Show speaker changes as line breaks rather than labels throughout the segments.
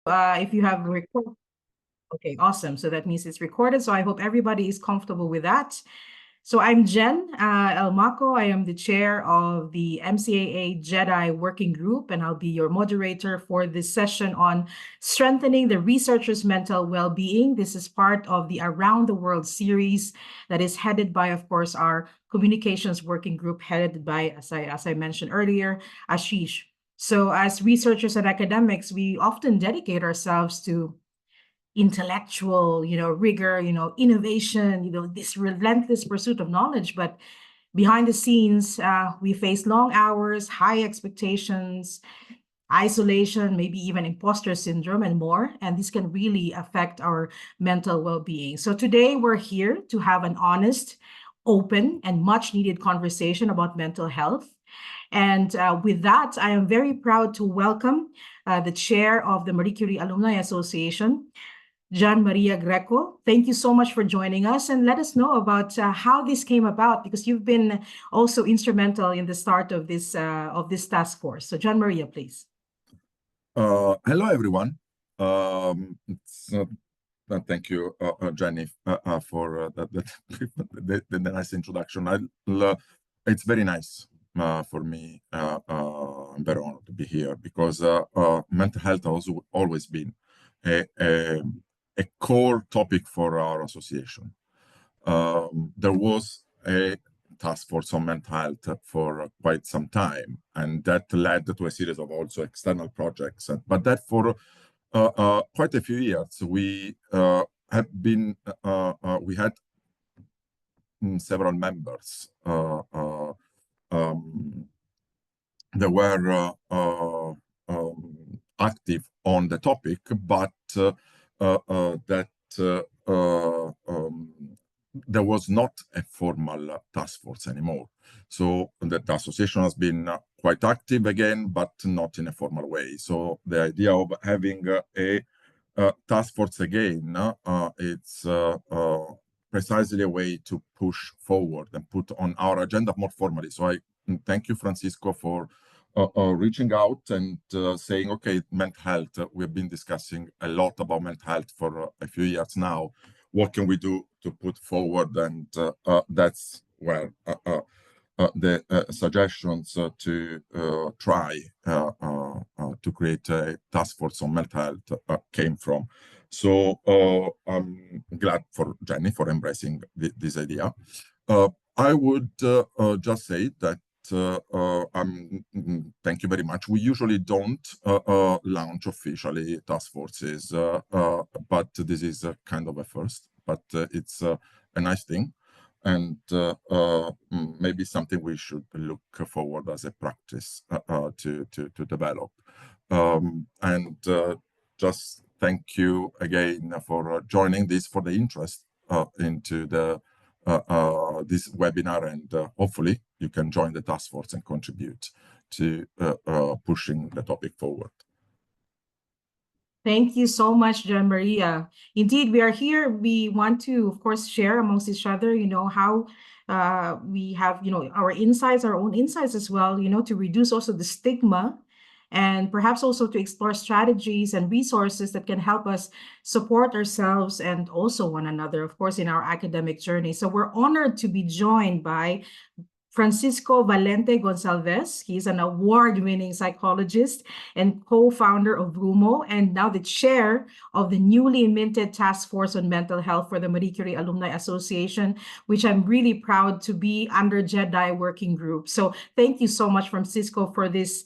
If you have record, okay, awesome. So that means it's recorded. So I hope everybody is comfortable with that. So I'm Jen Elmaco. I am the chair of the MCAA GEDI Working Group, and I'll be your moderator for this session on strengthening the researchers' mental well-being. This is part of the Around the World series that is headed by, of course, our communications working group headed by, as I mentioned earlier, Ashish. So as researchers and academics, we often dedicate ourselves to intellectual, rigor, innovation, this relentless pursuit of knowledge. But behind the scenes, we face long hours, high expectations, isolation, maybe even imposter syndrome and more. And this can really affect our mental well-being. So today we're here to have an honest, open, and much needed conversation about mental health. And with that, I am very proud to welcome the chair of the Marie Curie Alumni Association, John Maria Greco. Thank you so much for joining us, and let us know about how this came about, because you've been also instrumental in the start of this task force. So John Maria, please.
Hello, everyone. Thank you, Jenny, for the nice introduction. It's very nice for me. I'm very honored to be here because mental health has always been a core topic for our association. There was a task force on mental health for quite some time, and that led to a series of also external projects. But that for quite a few years, we had several members that were active on the topic, but there was not a formal task force anymore. So the association has been quite active again, but not in a formal way. So the idea of having a task force again, it's precisely a way to push forward and put on our agenda more formally. So I thank you, Francisco, for reaching out and saying, okay, mental health, we've been discussing a lot about mental health for a few years now. What can we do to put forward? And that's where the suggestions to try to create a task force on mental health came from. So I'm glad for Jenny for embracing this idea. I would just say that thank you very much. We usually don't launch officially task forces, but this is kind of a first, but it's a nice thing, and maybe something we should look forward as a practice to develop. And just thank you again for joining this, for the interest into this webinar, and hopefully you can join the task force and contribute to pushing the topic forward.
Thank you so much, John Maria. Indeed, we are here. We want to, of course, share amongst each other, how we have, our insights, our own insights as well, to reduce also the stigma, and perhaps also to explore strategies and resources that can help us support ourselves and also one another, of course, in our academic journey. So we're honored to be joined by Francisco Valente Gonçalves. He's an award-winning psychologist and co-founder of RUMO, and now the chair of the newly minted Task Force on Mental Health for the Marie Curie Alumni Association, which I'm really proud to be under GEDI Working Group. So thank you so much, Francisco, for this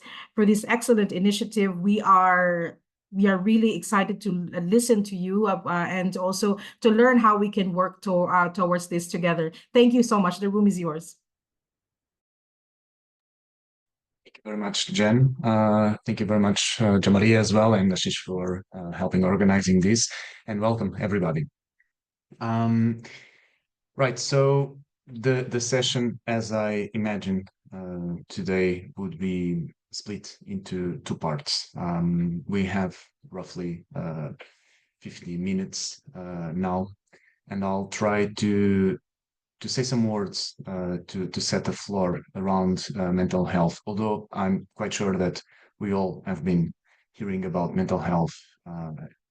excellent initiative. We are really excited to listen to you and also to learn how we can work towards this together. Thank you so much. The room is yours.
Thank you very much, Jen. Thank you very much, Jamaria as well, and Ashish for helping organizing this. And welcome, everybody. Right, so the session, as I imagine today, would be split into two parts. We have roughly 50 minutes now, and I'll try to say some words to set the floor around mental health, although I'm quite sure that we all have been hearing about mental health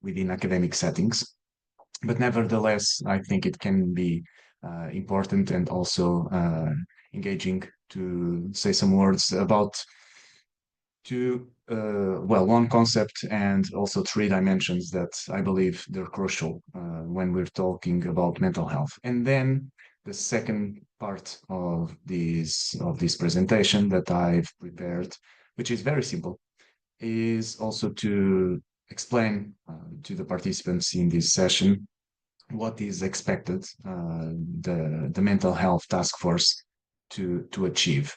within academic settings. But nevertheless, I think it can be important and also engaging to say some words about one concept and also three dimensions that I believe they're crucial when we're talking about mental health. And then the second part of this presentation that I've prepared, which is very simple, is also to explain to the participants in this session what is expected the mental health task force to achieve.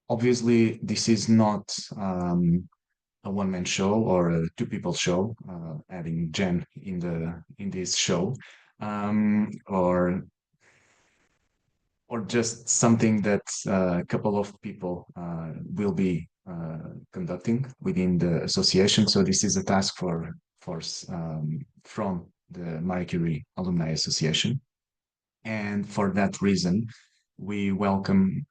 Obviously, this is not a one-man show or a two-people show, having Jen in this show, or just something that a couple of people will be conducting within the association. So this is a task force from the Marie Curie Alumni Association. And for that reason, we welcome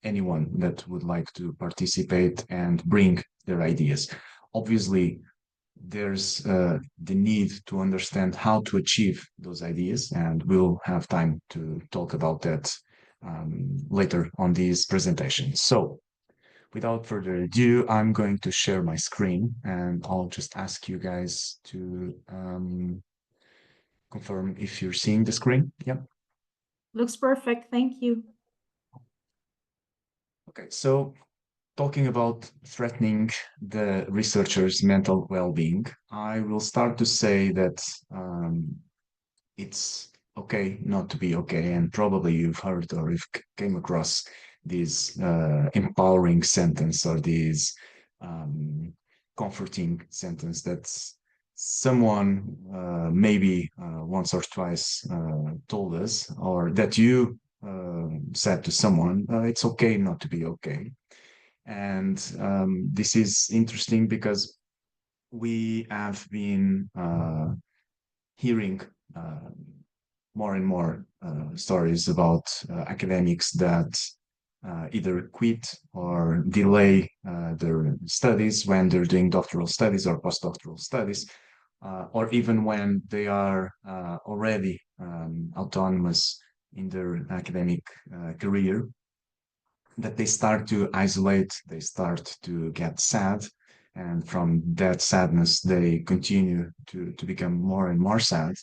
anyone that would like to participate and bring their ideas. Obviously, there's the need to understand how to achieve those ideas, and we'll have time to talk about that later on this presentation. So, without further ado, I'm going to share my screen, and I'll just ask you guys to confirm if you're seeing the screen. Yep.
Looks perfect. Thank you.
Okay, so talking about threatening the researcher's mental well-being, I will start to say that it's okay not to be okay, and probably you've heard or you've came across this empowering sentence or this comforting sentence that someone maybe once or twice told us, or that you said to someone, it's okay not to be okay. And this is interesting because we have been hearing more and more stories about academics that either quit or delay their studies when they're doing doctoral studies or postdoctoral studies, or even when they are already autonomous in their academic career, that they start to isolate, they start to get sad, and from that sadness they continue to become more and more sad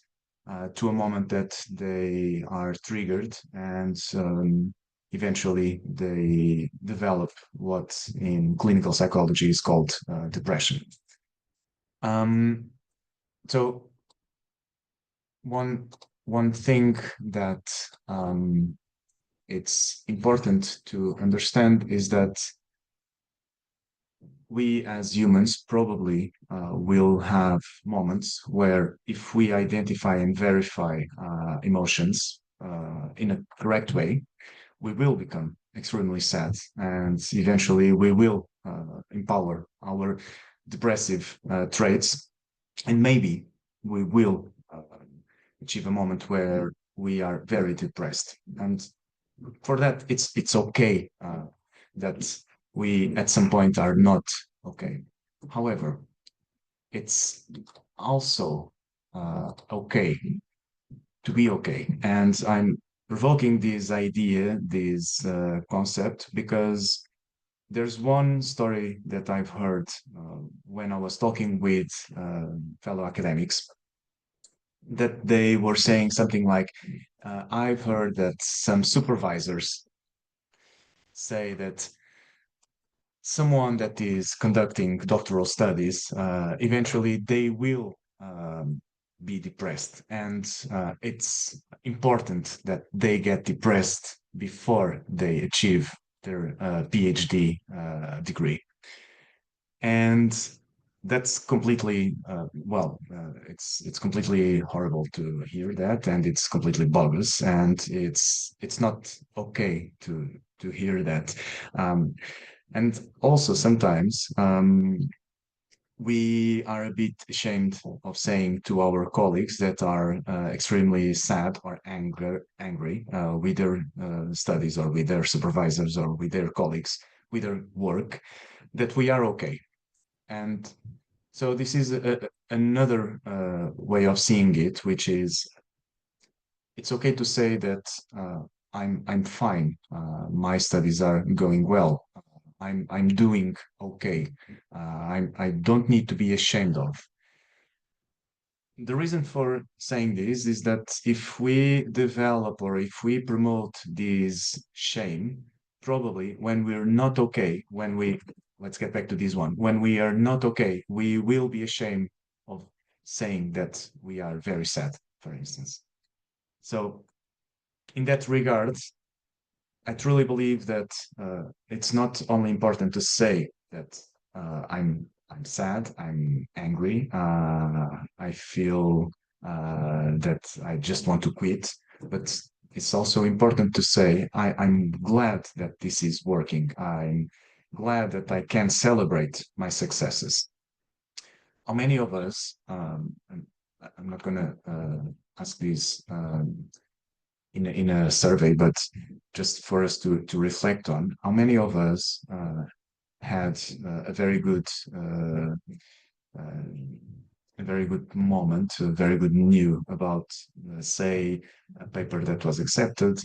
to a moment that they are triggered, and eventually they develop what in clinical psychology is called depression. So one thing that it's important to understand is that we as humans probably will have moments where if we identify and verify emotions in a correct way, we will become extremely sad, and eventually we will empower our depressive traits, and maybe we will achieve a moment where we are very depressed. And for that, it's okay that we at some point are not okay. However, it's also okay to be okay. And I'm provoking this idea, this concept, because there's one story that I've heard when I was talking with fellow academics, that they were saying something like, I've heard that some supervisors say that someone that is conducting doctoral studies, eventually they will be depressed. And it's important that they get depressed before they achieve their PhD degree. And that's completely, it's completely horrible to hear that, and it's completely bogus, and it's not okay to hear that. And also sometimes we are a bit ashamed of saying to our colleagues that are extremely sad or angry with their studies or with their supervisors or with their colleagues, with their work, that we are okay. And so this is a another way of seeing it, which is it's okay to say that I'm fine. My studies are going well. I'm doing okay. I don't need to be ashamed of. The reason for saying this is that if we develop or if we promote this shame, probably when we're not okay, let's get back to this one, when we are not okay, we will be ashamed of saying that we are very sad, for instance. So, in that regard, I truly believe that it's not only important to say that I'm sad, I'm angry, I feel that I just want to quit, but it's also important to say I'm glad that this is working. I'm glad that I can celebrate my successes. How many of us, I'm not going to ask this in a survey, but just for us to reflect on, how many of us had a very good moment, a very good news about, say, a paper that was accepted,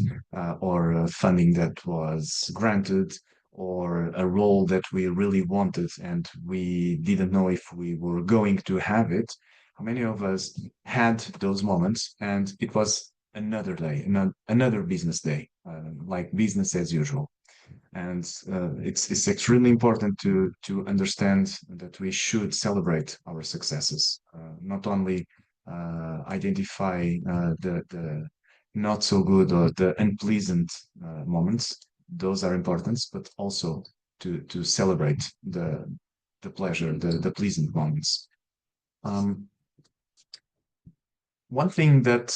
or funding that was granted, or a role that we really wanted and we didn't know if we were going to have it. How many of us had those moments and it was another day, another business day, like business as usual? And it's extremely important to understand that we should celebrate our successes, not only identify the not so good or the unpleasant moments. Those are important, but also to celebrate the pleasure, the pleasant moments. One thing that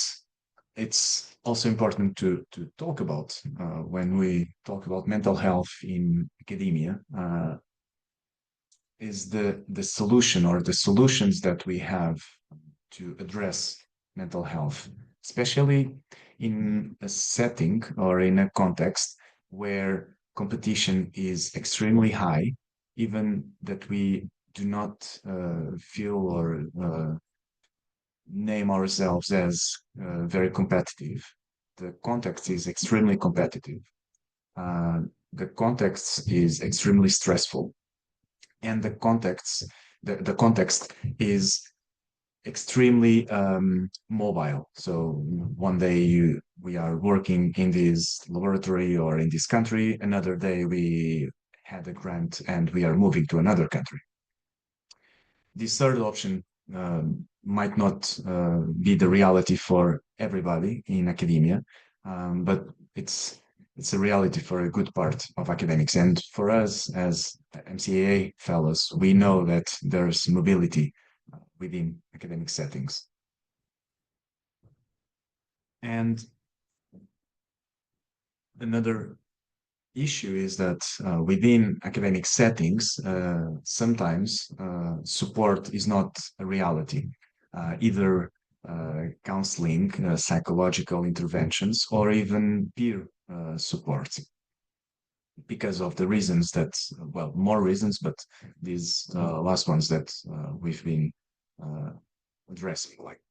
it's also important to talk about when we talk about mental health in academia is the solution or the solutions that we have to address mental health, especially in a setting or in a context where competition is extremely high, even that we do not feel or name ourselves as very competitive. The context is extremely competitive. The context is extremely stressful, and the context is extremely mobile. So one day we are working in this laboratory or in this country, another day we had a grant and we are moving to another country. This third option might not be the reality for everybody in academia, but it's a reality for a good part of academics. And for us as MCAA fellows, we know that there's mobility within academic settings. And another issue is that within academic settings, sometimes support is not a reality, either counseling, psychological interventions, or even peer support, because of the reasons that, well, more reasons, but these last ones that we've been addressing, like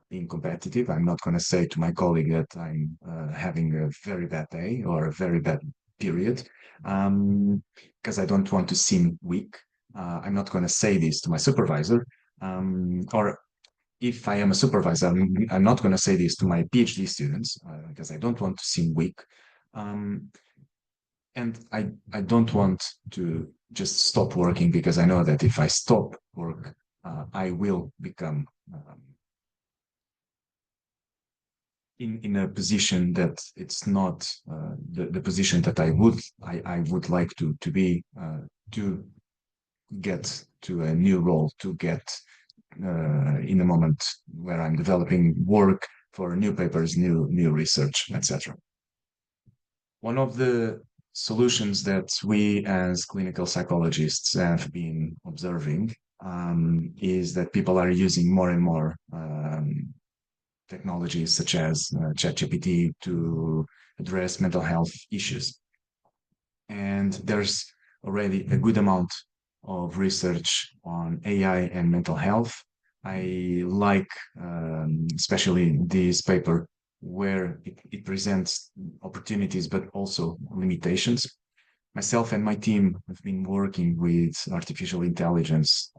being competitive. I'm not going to say to my colleague that I'm having a very bad day or a very bad period, because I don't want to seem weak. I'm not going to say this to my supervisor, or if I am a supervisor, I'm not going to say this to my PhD students, because I don't want to seem weak. And I don't want to just stop working, because I know that if I stop work, I will become in a position that it's not the position that I would like to be, to get to a new role, to get in a moment where I'm developing work for new papers, new research, etc. One of the solutions that we as clinical psychologists have been observing is that people are using more and more technologies such as ChatGPT to address mental health issues. And there's already a good amount of research on AI and mental health. I like especially this paper where it presents opportunities but also limitations. Myself and my team have been working with artificial intelligence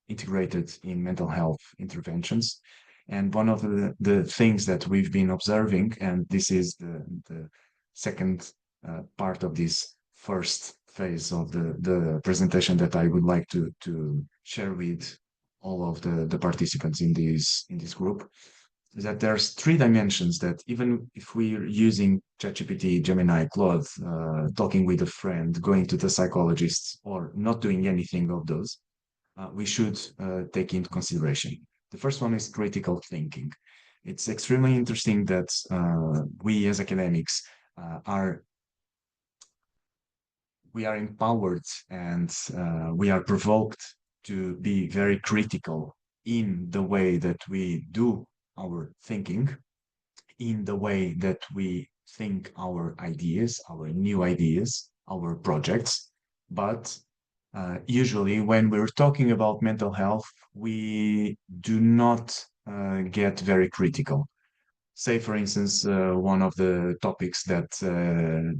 integrated in mental health interventions. And one of the things that we've been observing, and this is the second part of this first phase of the presentation that I would like to share with all of the participants in this group, is that there's three dimensions that even if we're using ChatGPT, Gemini, Claude, talking with a friend, going to the psychologist, or not doing anything of those, we should take into consideration. The first one is critical thinking. It's extremely interesting that we as academics we are empowered and we are provoked to be very critical in the way that we do our thinking, in the way that we think our ideas, our new ideas, our projects. But usually, when we're talking about mental health, we do not get very critical. Say, for instance, one of the topics that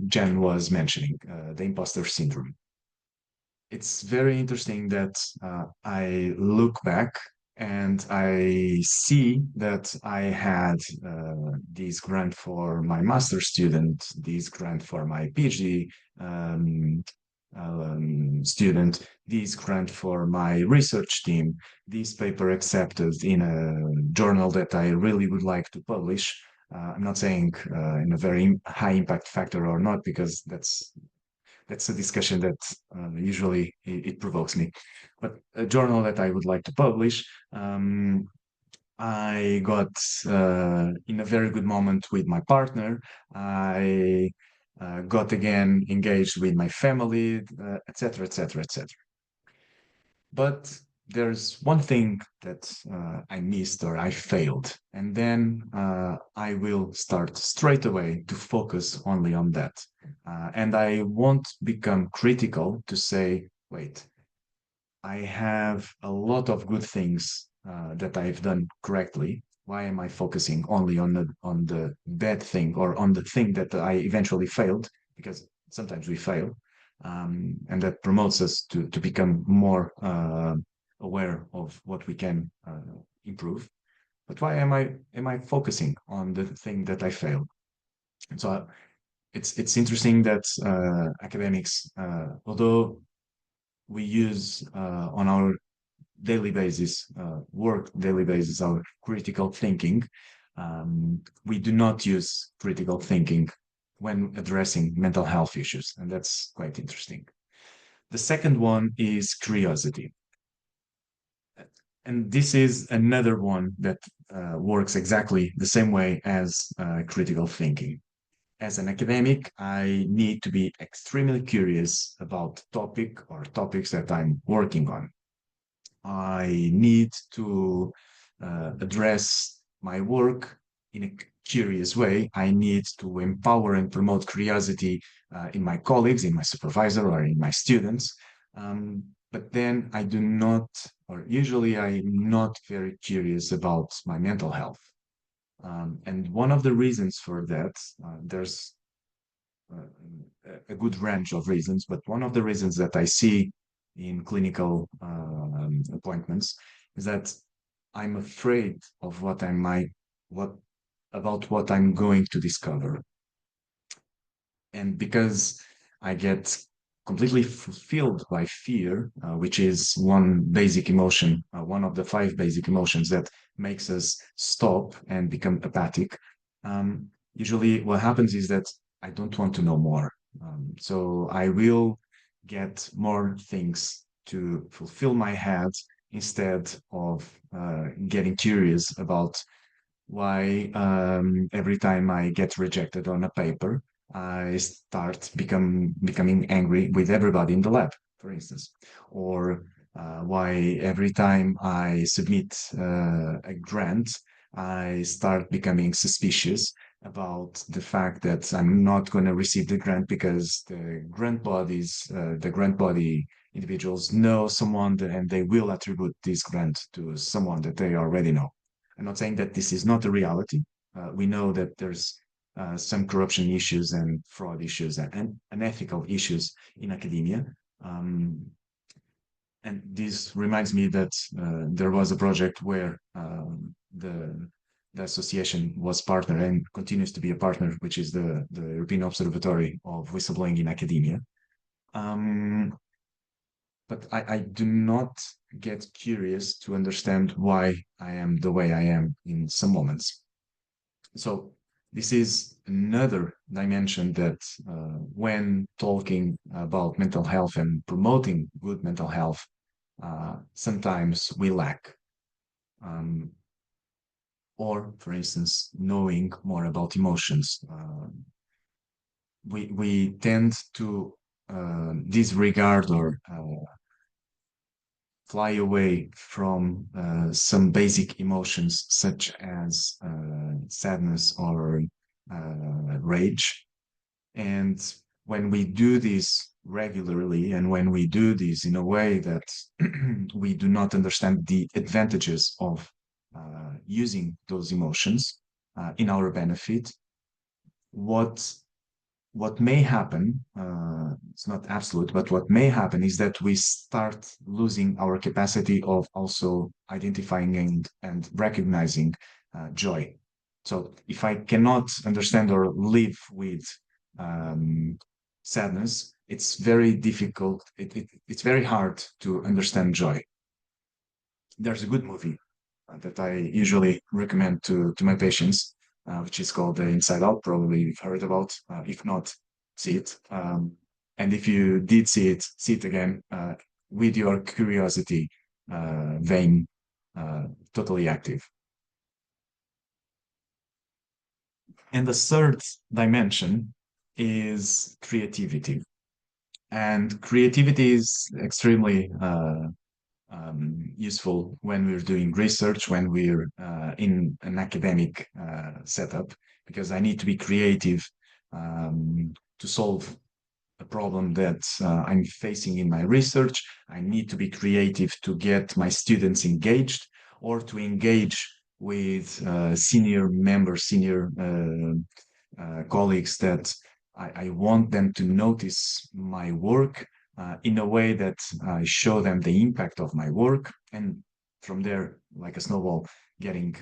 Jen was mentioning, the imposter syndrome. It's very interesting that I look back and I see that I had this grant for my master's student, this grant for my PhD student, this grant for my research team, this paper accepted in a journal that I really would like to publish. I'm not saying in a very high impact factor or not, because that's a discussion that usually it provokes me. But a journal that I would like to publish, I got in a very good moment with my partner. I got again engaged with my family, etc., etc., etc. But there's one thing that I missed or I failed, and then I will start straight away to focus only on that. And I won't become critical to say, wait, I have a lot of good things that I've done correctly. Why am I focusing only on the bad thing or on the thing that I eventually failed? Because sometimes we fail, and that promotes us to become more aware of what we can improve. But why am I focusing on the thing that I failed? And so it's interesting that academics, although we use on our daily basis, work daily basis, our critical thinking, we do not use critical thinking when addressing mental health issues, and that's quite interesting. The second one is curiosity. And this is another one that works exactly the same way as critical thinking. As an academic, I need to be extremely curious about topic or topics that I'm working on. I need to address my work in a curious way. I need to empower and promote curiosity in my colleagues, in my supervisor, or in my students. But then I do not, or usually I'm not very curious about my mental health. And one of the reasons for that, there's a good range of reasons, but one of the reasons that I see in clinical appointments is that I'm afraid of what I'm going to discover. And because I get completely fulfilled by fear, which is one basic emotion, one of the 5 basic emotions that makes us stop and become apathic. Usually what happens is that I don't want to know more. So I will get more things to fulfill my head instead of getting curious about why every time I get rejected on a paper, I start becoming angry with everybody in the lab, for instance, or why every time I submit a grant, I start becoming suspicious about the fact that I'm not going to receive the grant because the grant body individuals know someone and they will attribute this grant to someone that they already know. I'm not saying that this is not a reality. We know that there's some corruption issues and fraud issues and unethical issues in academia. And this reminds me that there was a project where the association was partner and continues to be a partner, which is the European Observatory of Whistleblowing in Academia. But I do not get curious to understand why I am the way I am in some moments. So this is another dimension that when talking about mental health and promoting good mental health, sometimes we lack. Or, for instance, knowing more about emotions. We tend to disregard or fly away from some basic emotions such as sadness or rage. And when we do this regularly and when we do this in a way that we do not understand the advantages of using those emotions in our benefit, what may happen, it's not absolute, but what may happen is that we start losing our capacity of also identifying and recognizing joy. So if I cannot understand or live with sadness, it's very difficult. It's very hard to understand joy. There's a good movie that I usually recommend to my patients, which is called Inside Out. Probably you've heard about. If not, see it. And if you did see it again with your curiosity vein totally active. And the third dimension is creativity. And creativity is extremely useful when we're doing research, when we're in an academic setup, because I need to be creative to solve a problem that I'm facing in my research. I need to be creative to get my students engaged or to engage with senior members, senior colleagues that I want them to notice my work in a way that I show them the impact of my work, and from there, like a snowball, getting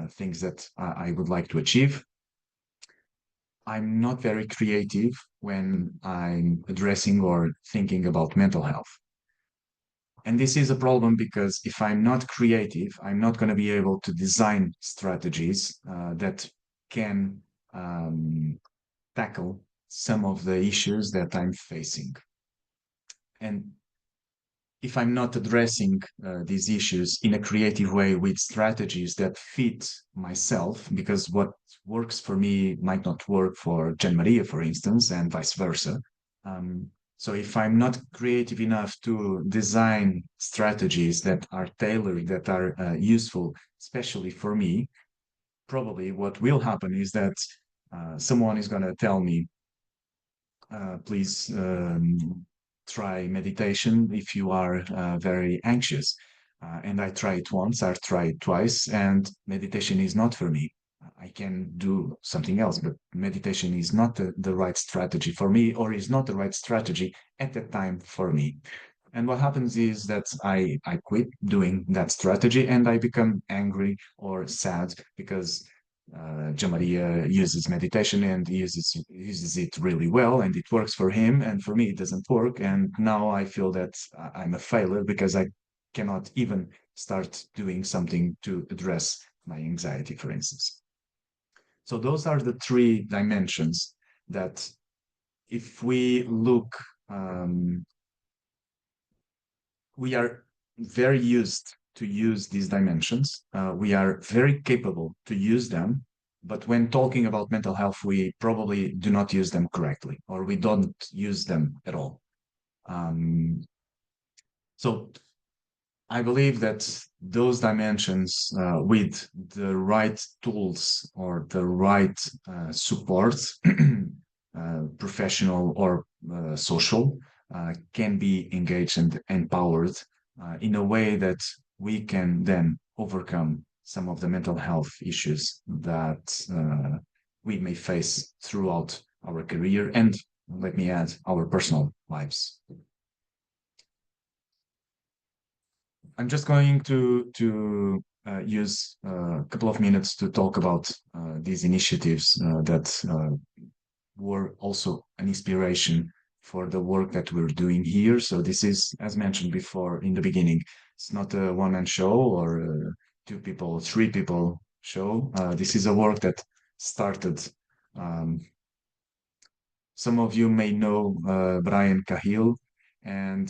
things that I would like to achieve. I'm not very creative when I'm addressing or thinking about mental health. And this is a problem because if I'm not creative, I'm not going to be able to design strategies that can tackle some of the issues that I'm facing. And if I'm not addressing these issues in a creative way with strategies that fit myself, because what works for me might not work for Gian Maria, for instance, and vice versa. So if I'm not creative enough to design strategies that are tailored, that are useful, especially for me, probably what will happen is that someone is going to tell me, please try meditation if you are very anxious. And I try it once, I try it twice, and meditation is not for me. I can do something else, but meditation is not the right strategy for me, or is not the right strategy at the time for me. And what happens is that I quit doing that strategy and I become angry or sad because Gian Maria uses meditation and uses it really well, and it works for him, and for me it doesn't work. And now I feel that I'm a failure because I cannot even start doing something to address my anxiety, for instance. So those are the three dimensions that, if we look, we are very used to use these dimensions. We are very capable to use them, but when talking about mental health, we probably do not use them correctly, or we don't use them at all. So I believe that those dimensions, with the right tools or the right support, professional or social, can be engaged and empowered in a way that we can then overcome some of the mental health issues that we may face throughout our career and, let me add, our personal lives. I'm just going to use a couple of minutes to talk about these initiatives that were also an inspiration for the work that we're doing here. So this is, as mentioned before in the beginning, it's not a one-man show or a 2 people, 3 people show. This is a work that started. Some of you may know Brian Cahill, and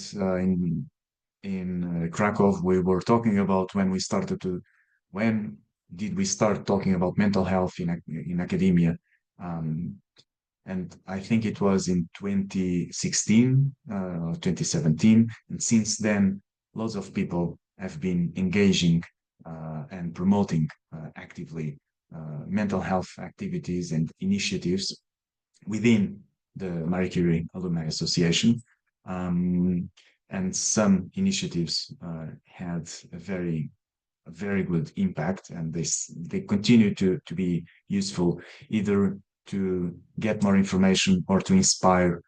in Krakow, we were talking about when did we start talking about mental health in academia? And I think it was in 2016, 2017. And since then, lots of people have been engaging and promoting actively mental health activities and initiatives within the Marie Curie Alumni Association. And some initiatives had a very good impact, and they continue to be useful either to get more information or to inspire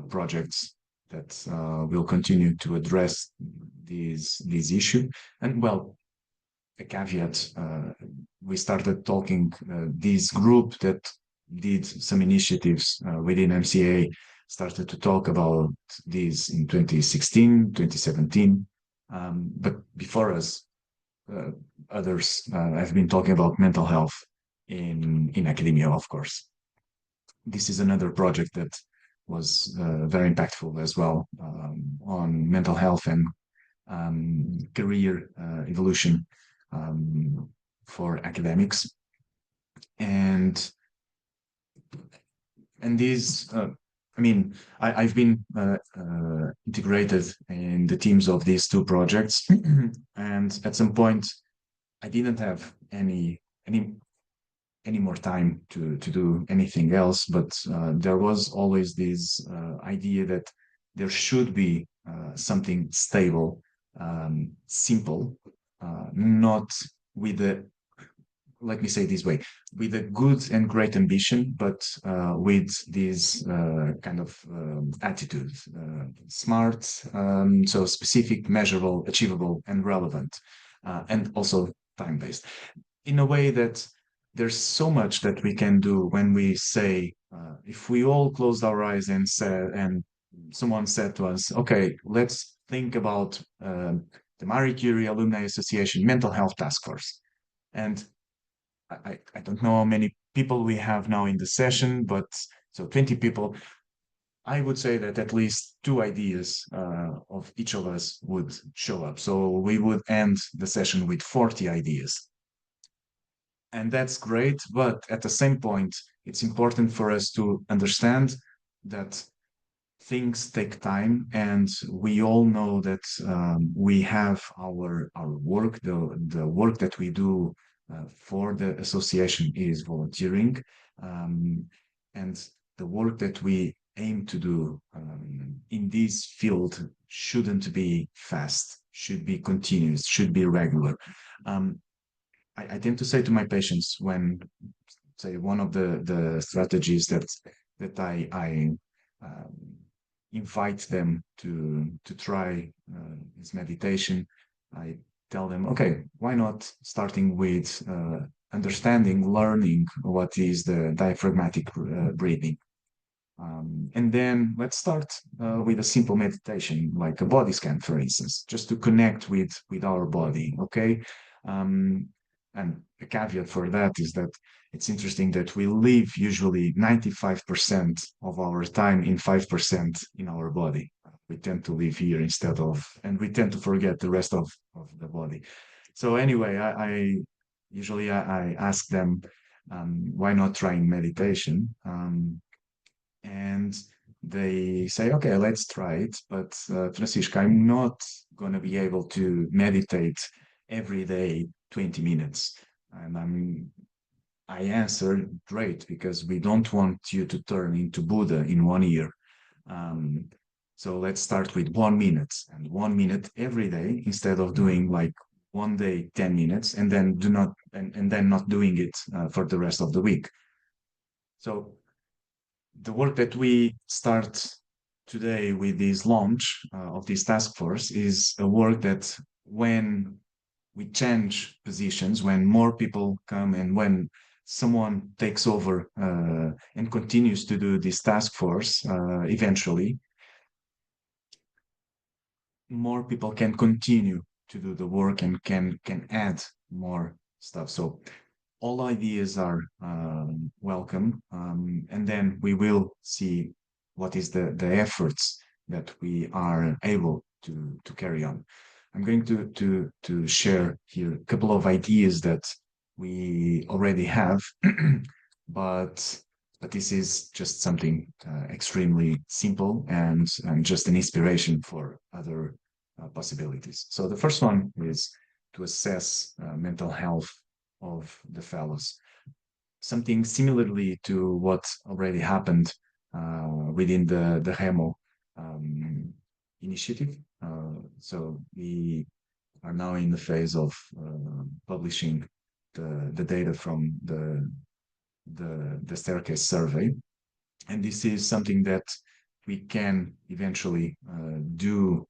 projects that will continue to address these issue. And well, a caveat, we started talking, this group that did some initiatives within MCAA started to talk about this in 2016, 2017. But before us, others have been talking about mental health in academia, of course. This is another project that was very impactful as well on mental health and career evolution for academics. And these, I mean, I've been integrated in the teams of these 2 projects, and at some point, I didn't have any more time to do anything else. But there was always this idea that there should be something stable, simple, not with a, let me say it this way, with a good and great ambition, but with this kind of attitude, smart, so specific, measurable, achievable, and relevant, and also time-based, in a way that there's so much that we can do when we say, if we all closed our eyes and someone said to us, okay, let's think about the Marie Curie Alumni Association Mental Health Taskforce. And I don't know how many people we have now in the session, but so 20 people. I would say that at least 2 ideas of each of us would show up. So we would end the session with 40 ideas. And that's great, but at the same point, it's important for us to understand that things take time, and we all know that we have our work, the work that we do for the association is volunteering, and the work that we aim to do in this field shouldn't be fast, should be continuous, should be regular. I tend to say to my patients, when, say, one of the strategies that I invite them to try is meditation. I tell them, okay, why not starting with understanding, learning what is the diaphragmatic breathing. And then let's start with a simple meditation, like a body scan, for instance, just to connect with our body, okay? And a caveat for that is that it's interesting that we live usually 95% of our time in 5% in our body. We tend to live here instead of, and we tend to forget the rest of the body. So anyway, I usually ask them, why not trying meditation? And they say, okay, let's try it. But Francisco, I'm not going to be able to meditate every day 20 minutes. And I answer, great, because we don't want you to turn into Buddha in 1 year. So let's start with 1 minute and 1 minute every day instead of doing like one day 10 minutes and then not doing it for the rest of the week. So the work that we start today with this launch of this task force is a work that when we change positions, when more people come and when someone takes over and continues to do this task force, eventually, more people can continue to do the work and can add more stuff. So all ideas are welcome, and then we will see what is the efforts that we are able to carry on. I'm going to share here a couple of ideas that we already have, but this is just something extremely simple and just an inspiration for other possibilities. So the first one is to assess mental health of the fellows. Something similarly to what already happened within the RUMO initiative. So we are now in the phase of publishing the data from the staircase survey. And this is something that we can eventually do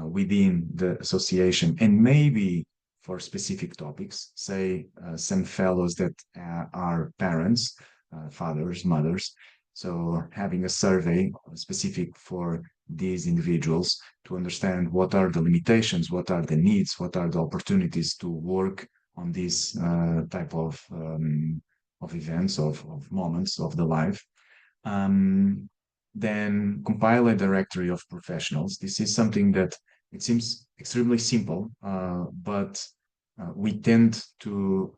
within the association, and maybe for specific topics, say some fellows that are parents, fathers, mothers. So having a survey specific for these individuals to understand what are the limitations, what are the needs, what are the opportunities to work on this type of events, of moments of the life. Then compile a directory of professionals. This is something that it seems extremely simple, but we tend to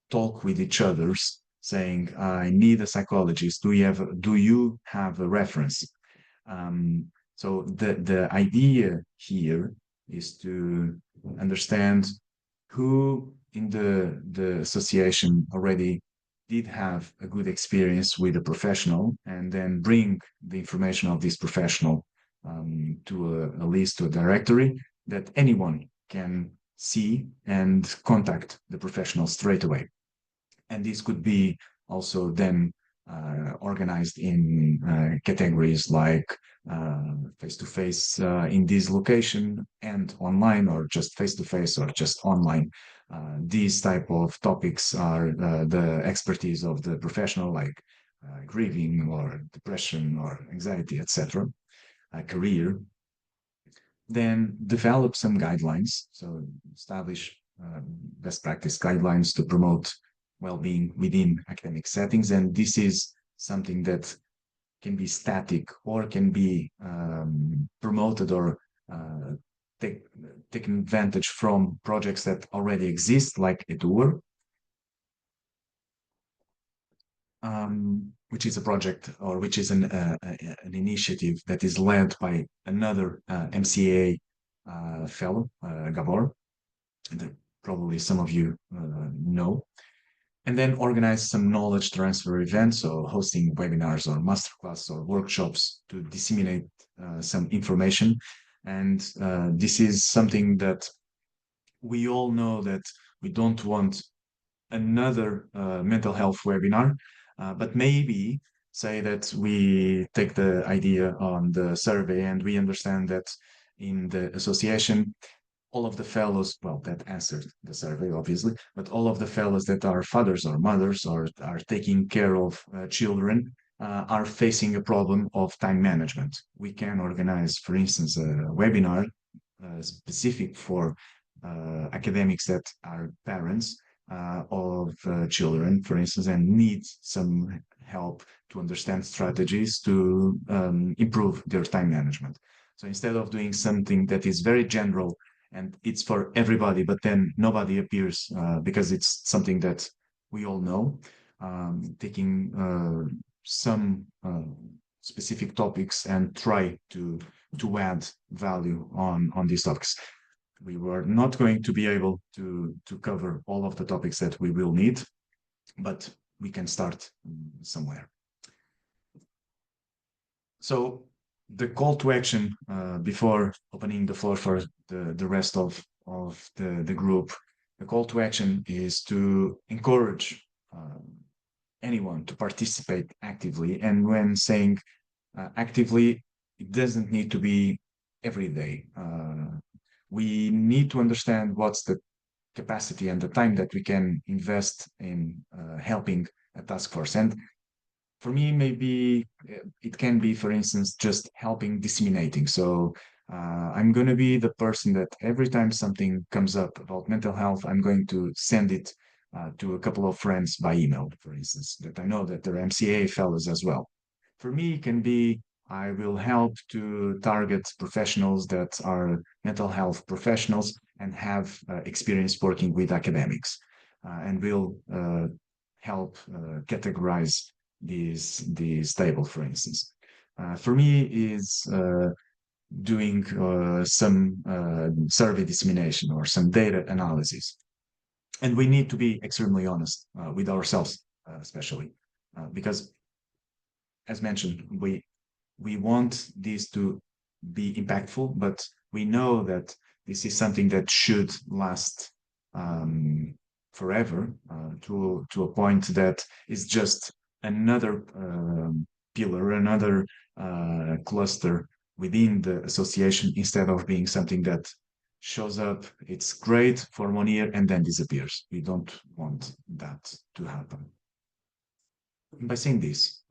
talk with each other saying, I need a psychologist. Do you have a reference? So the idea here is to understand who in the association already did have a good experience with a professional, and then bring the information of this professional to a list, to a directory that anyone can see and contact the professional straight away. And this could be also then organized in categories like face-to-face in this location and online, or just face-to-face or just online. These type of topics are the expertise of the professional, like grieving or depression or anxiety, etc. Career. Then develop some guidelines. So establish best practice guidelines to promote well-being within academic settings. And this is something that can be static or can be promoted or taken advantage from projects that already exist, like EDUR, which is a project, or which is an initiative that is led by another MCAA fellow, Gabor, that probably some of you know. And then organize some knowledge transfer events, so hosting webinars or masterclass or workshops to disseminate some information. And this is something that we all know that we don't want another mental health webinar, but maybe say that we take the idea on the survey and we understand that in the association, all of the fellows, well, that answered the survey, obviously, but all of the fellows that are fathers or mothers or are taking care of children are facing a problem of time management. We can organize, for instance, a webinar specific for academics that are parents of children, for instance, and need some help to understand strategies to improve their time management. So instead of doing something that is very general and it's for everybody, but then nobody appears because it's something that we all know, taking some specific topics and try to add value on these topics. We were not going to be able to cover all of the topics that we will need, but we can start somewhere. So the call to action before opening the floor for the rest of the group, the call to action is to encourage anyone to participate actively. And when saying actively, it doesn't need to be every day. We need to understand what's the capacity and the time that we can invest in helping a task force. And for me, maybe it can be, for instance, just helping disseminating. So I'm going to be the person that every time something comes up about mental health, I'm going to send it to a couple of friends by email, for instance, that I know that they're MCAA fellows as well. For me, it can be I will help to target professionals that are mental health professionals and have experience working with academics, and will help categorize these table, for instance. For me, is doing some survey dissemination or some data analysis. And we need to be extremely honest with ourselves, especially because, as mentioned, we want this to be impactful, but we know that this is something that should last forever, to a point that is just another pillar, another cluster within the association, instead of being something that shows up, it's great for 1 year and then disappears. We don't want that to happen. By saying this,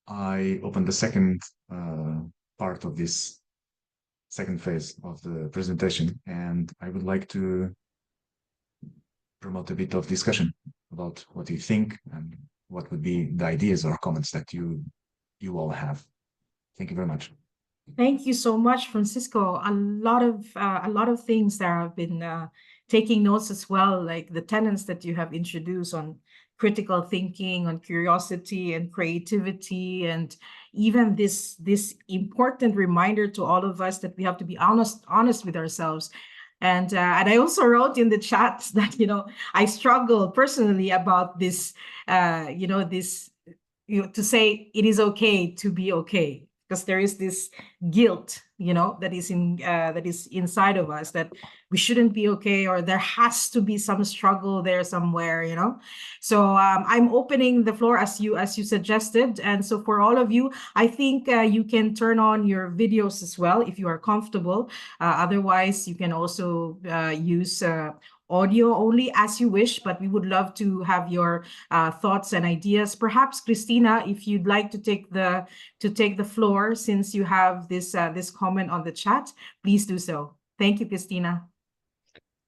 I open the second part of this second phase of the presentation, and I would like to promote a bit of discussion about what you think and what would be the ideas or comments that you all have. Thank you very much.
Thank you so much, Francisco. A lot of things that I've been taking notes as well, like the tenets that you have introduced on critical thinking, on curiosity and creativity, and even this important reminder to all of us that we have to be honest with ourselves. And I also wrote in the chat that I struggle personally about this to say it is okay to be okay, because there is this guilt, that is inside of us, that we shouldn't be okay, or there has to be some struggle there somewhere, So I'm opening the floor as you suggested, and so for all of you, I think you can turn on your videos as well if you are comfortable. Otherwise, you can also use audio only as you wish, but we would love to have your thoughts and ideas. Perhaps, Christina, if you'd like to take the floor, since you have this comment on the chat, please do so. Thank you, Christina.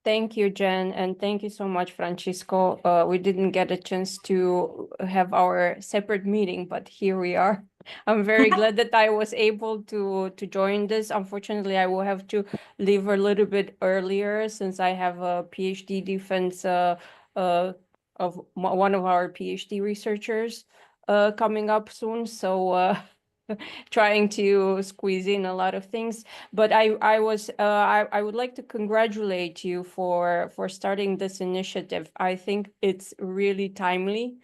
Thank you, Jen, and thank you so much, Francisco. We didn't get a chance to have our separate meeting, but here we are. I'm very glad that I was able to join this. Unfortunately, I will have to leave a little bit earlier, since I have a PhD defense of one of our PhD researchers coming up soon. So trying to squeeze in a lot of things, but I would like to congratulate you for starting this initiative. I think it's really timely.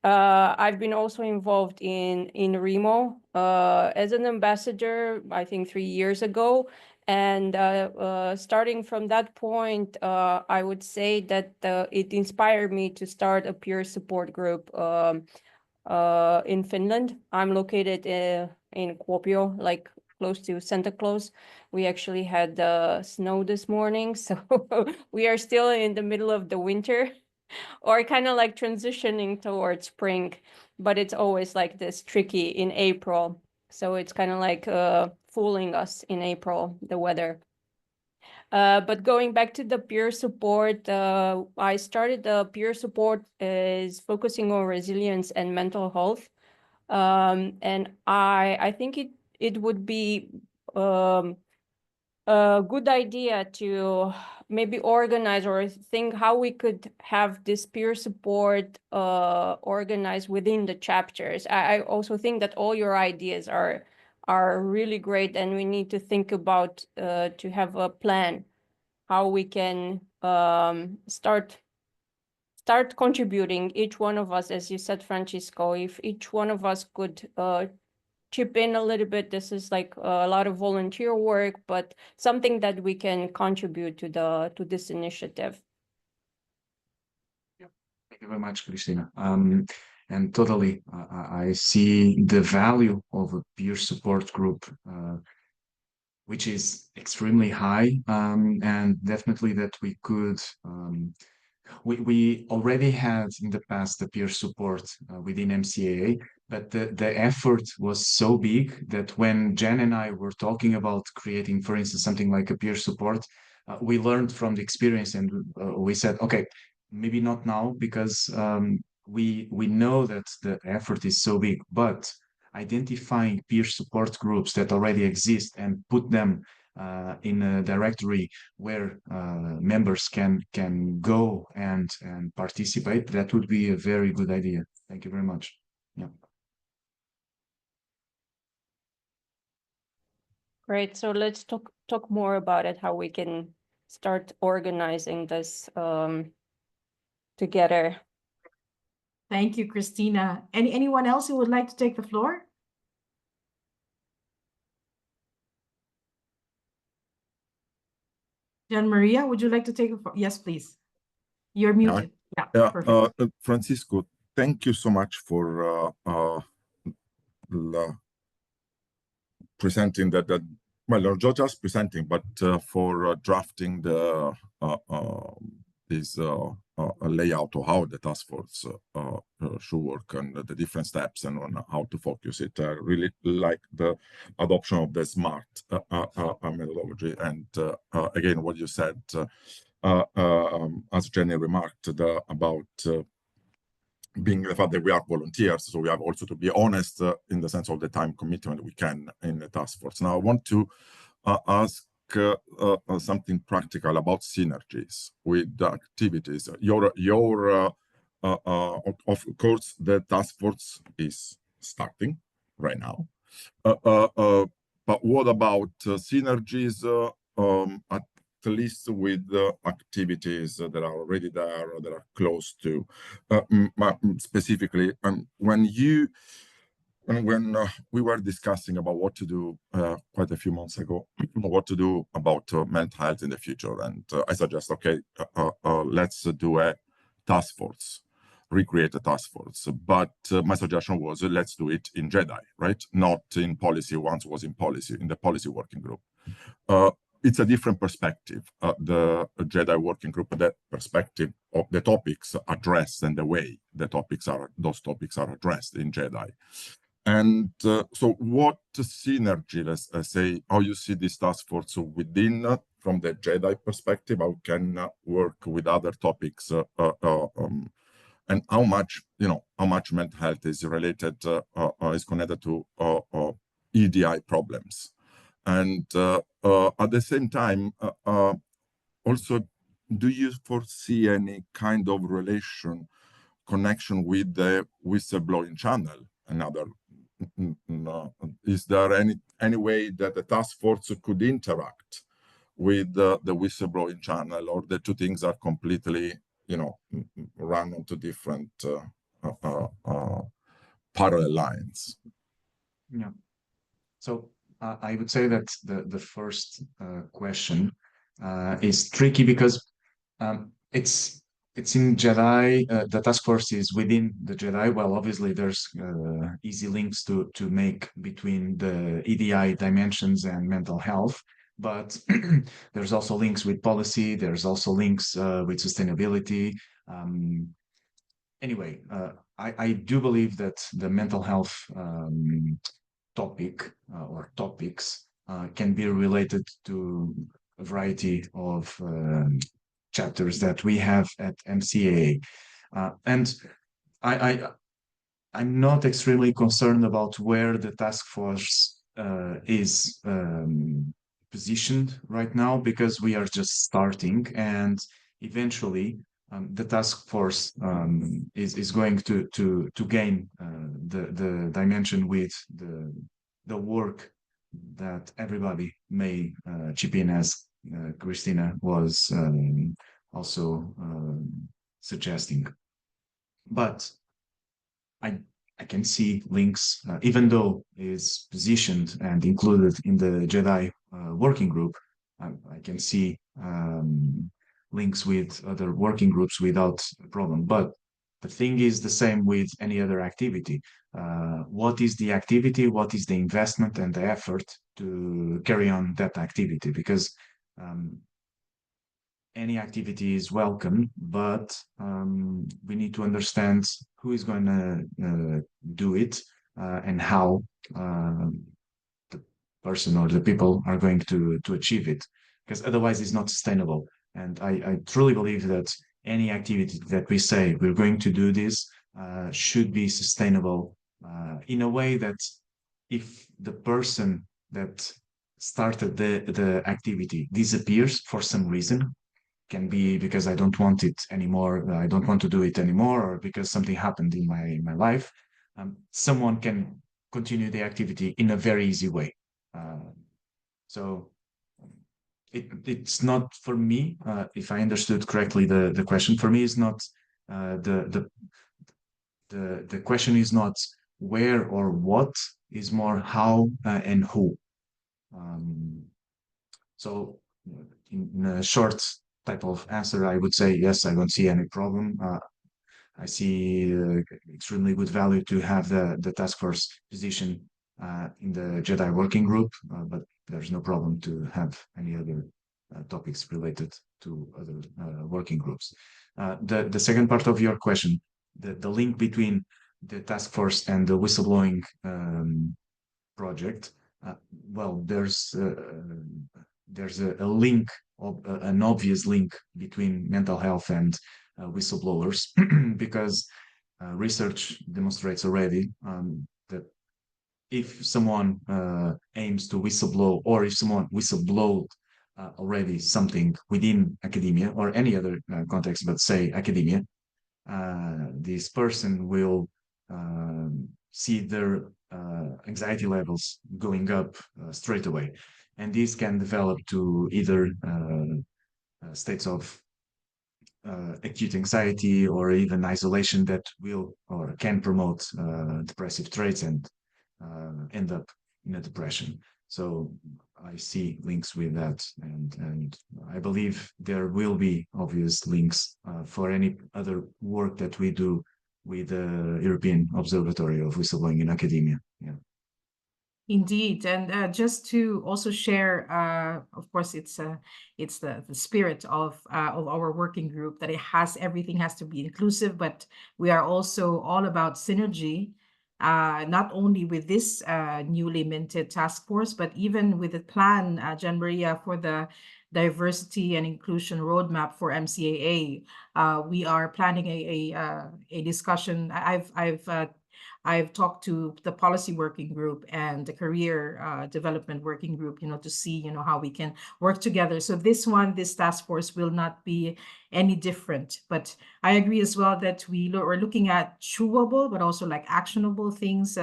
I've been also involved in RUMO as an ambassador, I think 3 years ago. And starting from that point, I would say that it inspired me to start a peer support group in Finland. I'm located in Kuopio, like close to Santa Claus. We actually had snow this morning, so we are still in the middle of the winter, or kind of like transitioning towards spring, but it's always like this tricky in April. So it's kind of like fooling us in April, the weather. But going back to the peer support, I started the peer support is focusing on resilience and mental health. And I think it would be a good idea to maybe organize or think how we could have this peer support organized within the chapters. I also think that all your ideas are really great, and we need to think about to have a plan how we can start contributing, each one of us, as you said, Francisco. If each one of us could chip in a little bit. This is like a lot of volunteer work, but something that we can contribute to this initiative.
Thank you very much, Christina. And totally, I see the value of a peer support group, which is extremely high, and definitely that we could. We already had in the past the peer support within MCAA, but the effort was so big that when Jen and I were talking about creating, for instance, something like a peer support, we learned from the experience, and we said, okay, maybe not now, because we know that the effort is so big, but identifying peer support groups that already exist and put them in a directory where members can go and participate, that would be a very good idea. Thank you very much. Yeah.
Great. So let's talk more about it, how we can start organizing this together.
Thank you, Christina. Anyone else who would like to take the floor? Jan Maria, would you like to take the floor? Yes, please. You're muted. Yeah, perfect.
Francisco, thank you so much for presenting that. Well, not just presenting, but for drafting the this layout of how the task force should work and the different steps and on how to focus it. I really like the adoption of the SMART methodology. And again, what you said, as Jenny remarked, about being the fact that we are volunteers, so we have also to be honest in the sense of the time commitment we can in the task force. Now, I want to ask something practical about synergies with the activities. Of course, the task force is starting right now, but what about synergies at least with activities that are already there or that are close to? Specifically, when we were discussing about what to do quite a few months ago, what to do about mental health in the future, and I suggest, okay, let's do a task force, recreate a task force. But my suggestion was, let's do it in JEDI, right? Not in policy. Once was in policy, in the policy working group. It's a different perspective. The JEDI working group, that perspective of the topics addressed and the way those topics are addressed in JEDI. And so what synergy, let's say, how you see this task force within, from the JEDI perspective, how can work with other topics, and how much mental health is related, is connected to EDI problems. And at the same time, also, do you foresee any kind of connection with the whistleblowing channel? Is there any way that the task force could interact with the whistleblowing channel, or the two things are completely, run onto different parallel lines?
Yeah. So I would say that the first question is tricky because it's in JEDI. The task force is within the JEDI. Well, obviously there's easy links to make between the EDI dimensions and mental health, but there's also links with policy. There's also links with sustainability. Anyway, I do believe that the mental health topic or topics can be related to a variety of chapters that we have at MCAA. And I'm not extremely concerned about where the task force is positioned right now, because we are just starting, and eventually the task force is going to gain the dimension with the work that everybody may chip in, as Christina was also suggesting. But I can see links, even though it's positioned and included in the JEDI working group, I can see links with other working groups without a problem. But the thing is the same with any other activity. What is the activity? What is the investment and the effort to carry on that activity? Because any activity is welcome, but we need to understand who is going to do it and how the person or the people are going to achieve it, because otherwise it's not sustainable. And I truly believe that any activity that we say we're going to do this should be sustainable in a way that if the person that started the activity disappears for some reason, can be because I don't want it anymore, I don't want to do it anymore, or because something happened in my life, someone can continue the activity in a very easy way. So it's not for me, if I understood correctly the question, for me is not the question is not where or what, is more how and who. So in a short type of answer, I would say, yes, I don't see any problem. I see extremely good value to have the task force position in the JEDI working group, but there's no problem to have any other topics related to other working groups. The second part of your question, the link between the task force and the whistleblowing project, well, there's a link, an obvious link between mental health and whistleblowers, because research demonstrates already that if someone aims to whistleblow, or if someone whistleblowed already something within academia or any other context, but say academia, this person will see their anxiety levels going up straight away. And this can develop to either states of acute anxiety or even isolation that will or can promote depressive traits and end up in a depression. So I see links with that, and I believe there will be obvious links for any other work that we do with the European Observatory of Whistleblowing in Academia. Yeah.
Indeed, and just to also share, of course, it's the spirit of our working group that everything has to be inclusive, but we are also all about synergy, not only with this newly minted task force, but even with the plan, Jan Maria, for the diversity and inclusion roadmap for MCAA. We are planning a discussion. I've talked to the policy working group and the career development working group, to see, how we can work together. So this task force will not be any different. But I agree as well that we're looking at chewable, but also like actionable things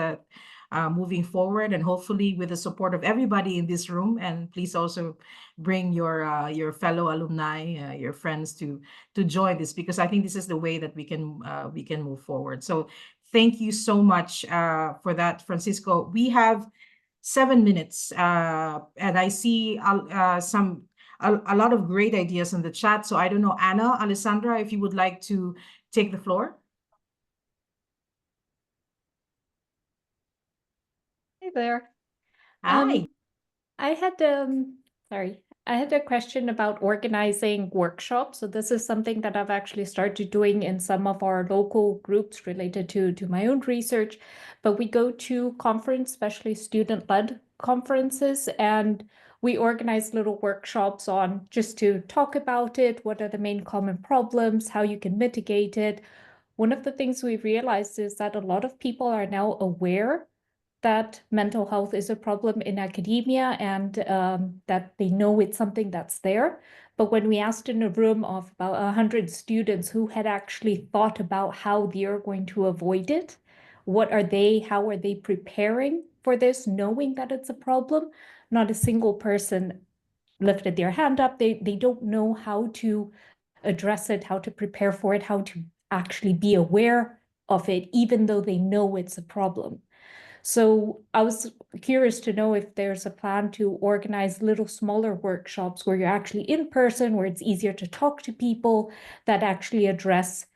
moving forward, and hopefully with the support of everybody in this room. And please also bring your fellow alumni, your friends to join this, because I think this is the way that we can move forward. So thank you so much for that, Francisco. We have 7 minutes, and I see a lot of great ideas in the chat. So I don't know, Anna, Alessandra, if you would like to take the floor.
Hey there.
Hi.
I had a question about organizing workshops. So this is something that I've actually started doing in some of our local groups related to my own research. But we go to conference, especially student-led conferences, and we organize little workshops on just to talk about it, what are the main common problems, how you can mitigate it. One of the things we realized is that a lot of people are now aware that mental health is a problem in academia, and that they know it's something that's there. But when we asked in a room of about 100 students who had actually thought about how they're going to avoid it, how are they preparing for this, knowing that it's a problem, not a single person lifted their hand up. They don't know how to address it, how to prepare for it, how to actually be aware
of it, even though they know it's a problem. So I was curious to know if there's a plan to organize little smaller workshops where you're actually in person, where it's easier to talk to people, that actually address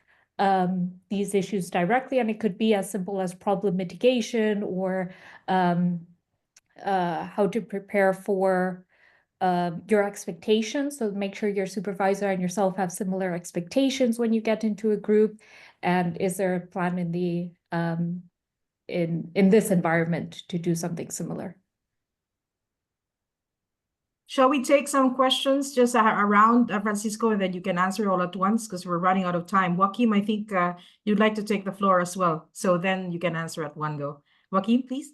these issues directly. And it could be as simple as problem mitigation, or how to prepare for your expectations. So make sure your supervisor and yourself have similar expectations when you get into a group. And is there a plan in the in this environment to do something similar?
Shall we take some questions just around Francisco, and then you can answer all at once because we're running out of time. Joaquim, I think you'd like to take the floor as well. So then you can answer at one go. Joaquim, please.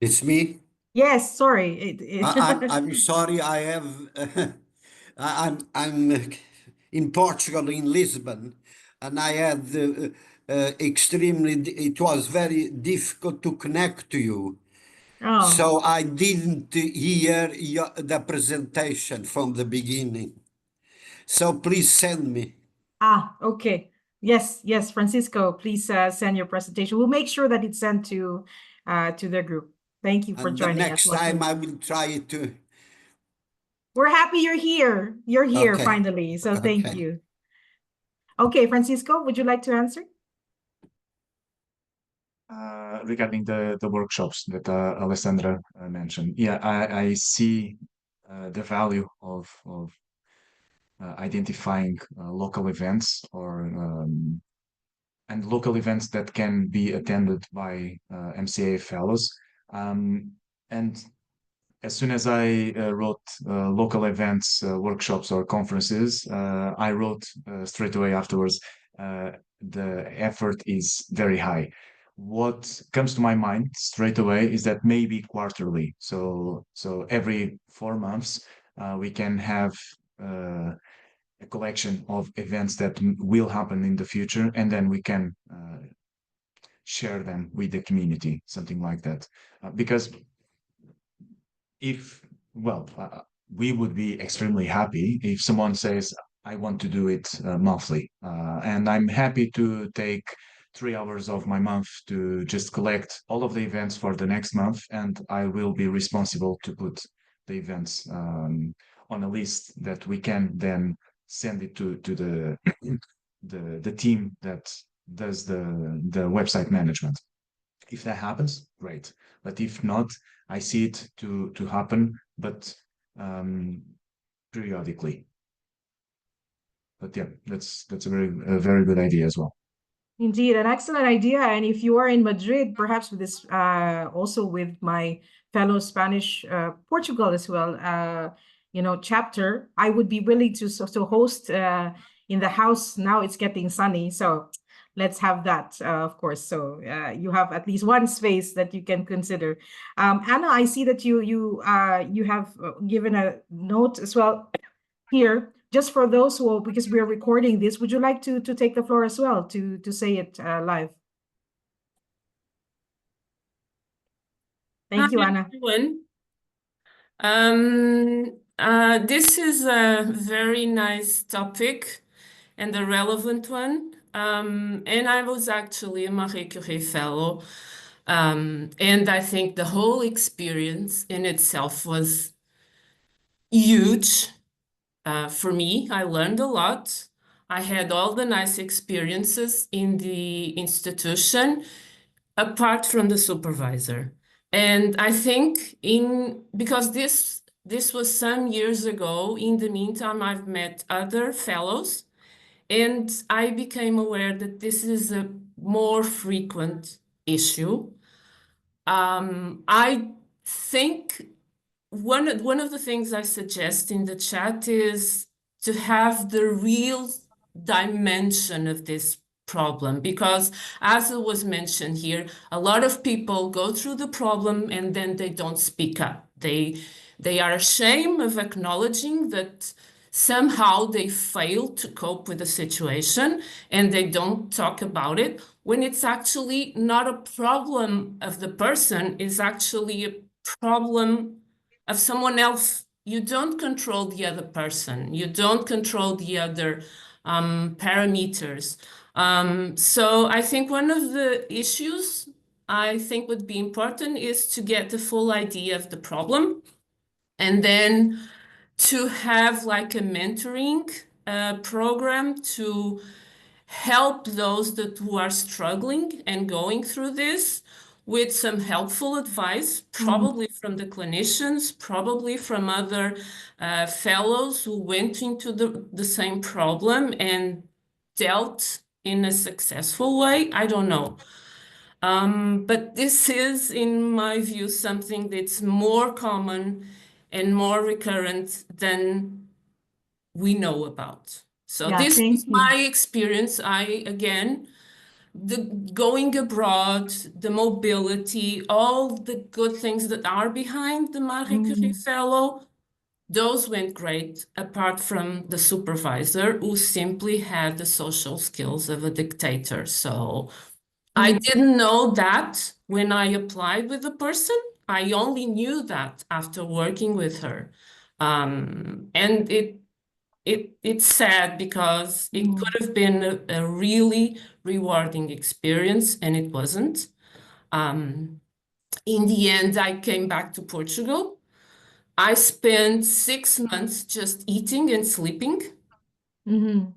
It's me.
Yes, sorry.
I'm sorry. I have. I'm in Portugal, in Lisbon, and I had extremely. It was very difficult to connect to you,
Oh,
so I didn't hear the presentation from the beginning. So please send me.
okay. Yes, Francisco, please send your presentation. We'll make sure that it's sent to the group. Thank you for
And the
joining
next
us, Joaquim.
time I will try to.
We're happy you're here. You're here
Okay.
finally. So thank
Okay.
you. Okay, Francisco, would you like to answer?
Regarding the workshops that Alessandra mentioned, yeah, I see the value of identifying local events, or and local events that can be attended by MCAA fellows. And as soon as I wrote local events, workshops, or conferences, I wrote straight away afterwards, the effort is very high. What comes to my mind straight away is that maybe quarterly. So every 4 months, we can have a collection of events that will happen in the future, and then we can share them with the community, something like that. Because if, well, we would be extremely happy if someone says, I want to do it monthly, and I'm happy to take 3 hours of my month to just collect all of the events for the next month, and I will be responsible to put the events on a list that we can then send it to the team that does the website management. If that happens, great. But if not, I see it to happen, but periodically. But yeah, that's a very good idea as well.
Indeed, an excellent idea. And if you are in Madrid, perhaps with this, also with my fellow Spanish, Portugal as well, chapter, I would be willing to host in the house. Now it's getting sunny, so let's have that, of course. So you have at least one space that you can consider. Anna, I see that you have given a note as well here. Just for those who, because we're recording this, would you like to take the floor as well to say it live? Thank you, Anna.
Everyone. This is a very nice topic and a relevant one. And I was actually a Marie Curie Fellow. And I think the whole experience in itself was huge. For me, I learned a lot. I had all the nice experiences in the institution, apart from the supervisor. And I think because this was some years ago, in the meantime, I've met other fellows, and I became aware that this is a more frequent issue. I think one of the things I suggest in the chat is to have the real dimension of this problem, because as it was mentioned here, a lot of people go through the problem and then they don't speak up. They are ashamed of acknowledging that somehow they fail to cope with the situation, and they don't talk about it, when it's actually not a problem of the person, it's actually a problem of someone else. You don't control the other person. You don't control the other parameters. So I think one of the issues I think would be important is to get the full idea of the problem, and then to have like a mentoring program to help those who are struggling and going through this with some helpful advice, probably from the clinicians, probably from other fellows who went into the same problem and dealt in a successful way. I don't know. But this is, in my view, something that's more common and more recurrent than we know about. So
Yeah,
this
thank
is
you.
my experience. The going abroad, the mobility, all the good things that are behind the Marie Curie Fellow, those went great, apart from the supervisor who simply had the social skills of a dictator. So I didn't know that when I applied with the person. I only knew that after working with her. And it's sad because it could have been a really rewarding experience, and it wasn't. In the end, I came back to Portugal. I spent 6 months just eating and sleeping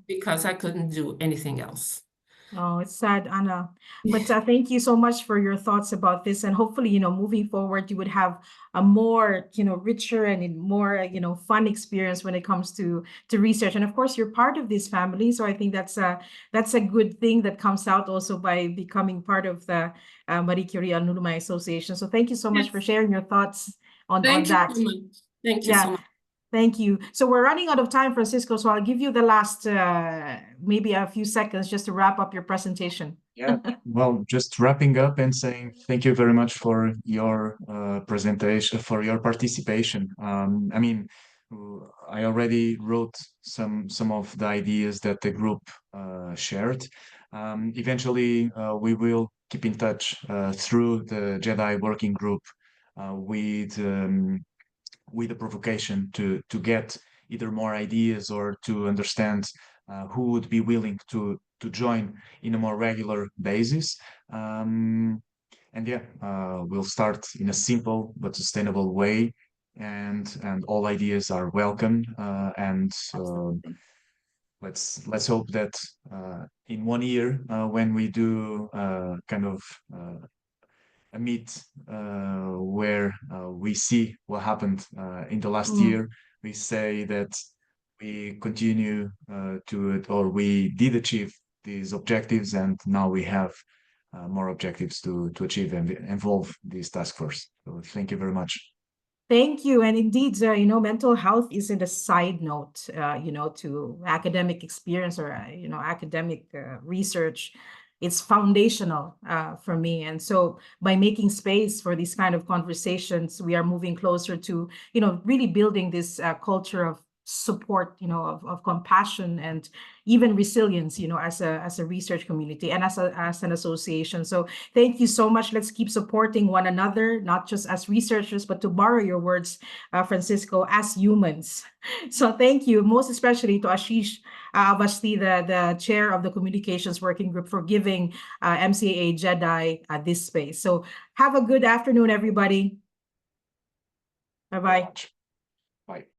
because I couldn't do anything else.
Oh, it's sad, Anna. But thank you so much for your thoughts about this. And hopefully, moving forward, you would have a more, richer and more, fun experience when it comes to research. And of course, you're part of this family. So I think that's a good thing that comes out also by becoming part of the Marie Curie Alumni Association. So thank you so much for sharing your thoughts on
Thank you
that.
so much. Thank you
Yeah.
so much.
Thank you. So we're running out of time, Francisco. So I'll give you the last, maybe a few seconds just to wrap up your presentation.
Yeah, well, just wrapping up and saying thank you very much for your presentation, for your participation. I mean, I already wrote some of the ideas that the group shared. Eventually, we will keep in touch through the JEDI working group with a provocation to get either more ideas or to understand who would be willing to join in a more regular basis. And yeah, we'll start in a simple but sustainable way, and all ideas are welcome. Let's hope that in 1 year, when we do kind of a meet where we see what happened in the last year, we say that we continue to it, or we did achieve these objectives, and now we have more objectives to achieve and involve this task force. So thank you very much.
Thank you. And indeed, mental health isn't a side note, to academic experience or, academic research. It's foundational for me. And so by making space for these kind of conversations, we are moving closer to, really building this culture of support, of compassion and even resilience, as a research community and as an association. So thank you so much. Let's keep supporting one another, not just as researchers, but to borrow your words, Francisco, as humans. So thank you, most especially to Ashish Avasti, the chair of the Communications Working Group, for giving MCAA JEDI this space. So have a good afternoon, everybody. Bye-bye.
Bye.